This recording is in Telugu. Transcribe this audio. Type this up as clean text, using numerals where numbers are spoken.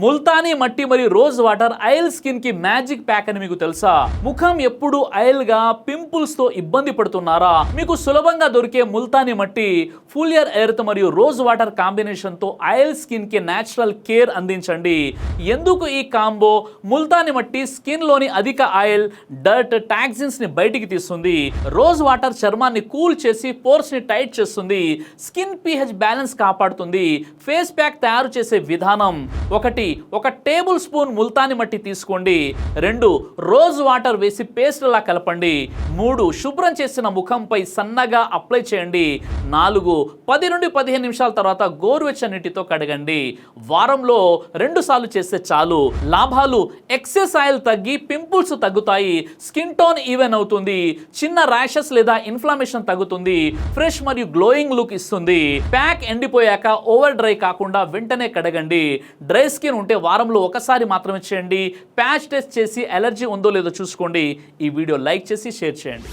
ముల్తానీ మట్టి మరియు రోజ్ వాటర్ ఆయిల్ స్కిన్ కి మ్యాజిక్ ప్యాక్ అని మీకు తెలుసా? ముఖం ఎప్పుడు ఆయిల్ గా పింపుల్స్ తో ఇబ్బంది పడుతున్నారా? మీకు సులభంగా దొరికే ముల్తానీ మట్టి, ఫులియర్ ఎర్త్ మరియు రోజ్ వాటర్ కాంబినేషన్ తో ఆయిల్ స్కిన్ కి నేచురల్ కేర్ అందించండి. ఎందుకు ఈ కాంబో? ముల్తానీ మట్టి స్కిన్ లోని అధిక ఆయిల్, డర్ట్, టాక్సిన్స్ ని బయటికి తీస్తుంది. రోజ్ వాటర్ చర్మాన్ని కూల్ చేసి పోర్స్ ని టైట్ చేస్తుంది. స్కిన్ pH బ్యాలెన్స్ కాపాడుతుంది. ఫేస్ ప్యాక్ తయారు చేసే విధానం: ఒక టేబుల్ స్పూన్ ముల్తానీ మట్టి తీసుకోండి. 2 రోజ్ వాటర్ వేసి పేస్ట్ లా కలపండి. 3 శుభ్రం చేసిన ముఖంపై సన్నగా అప్లై చేయండి. 4 10 నుండి 15 నిమిషాల తర్వాత గోరువెచ్చని నీటితో కడగండి. వారంలో 2 సార్లు చేస్తే చాలు. లాభాలు: ఎక్సెస్ ఆయిల్ తగ్గి పింపుల్స్ తగ్గుతాయి, స్కిన్ టోన్ ఈవెన్ అవుతుంది, చిన్న ర్యాషెస్ లేదా ఇన్ఫ్లమేషన్ తగ్గుతుంది, ఫ్రెష్ మరియు గ్లోయింగ్ లుక్ ఇస్తుంది. ప్యాక్ ఎండిపోయాక ఓవర్ డ్రై కాకుండా వెంటనే కడగండి. డ్రై స్కిన్ ఉంటే వారంలో ఒకసారి మాత్రమే చేయండి. ప్యాచ్ టెస్ట్ చేసి అలర్జీ ఉందో లేదో చూసుకోండి. ఈ వీడియో లైక్ చేసి షేర్ చేయండి.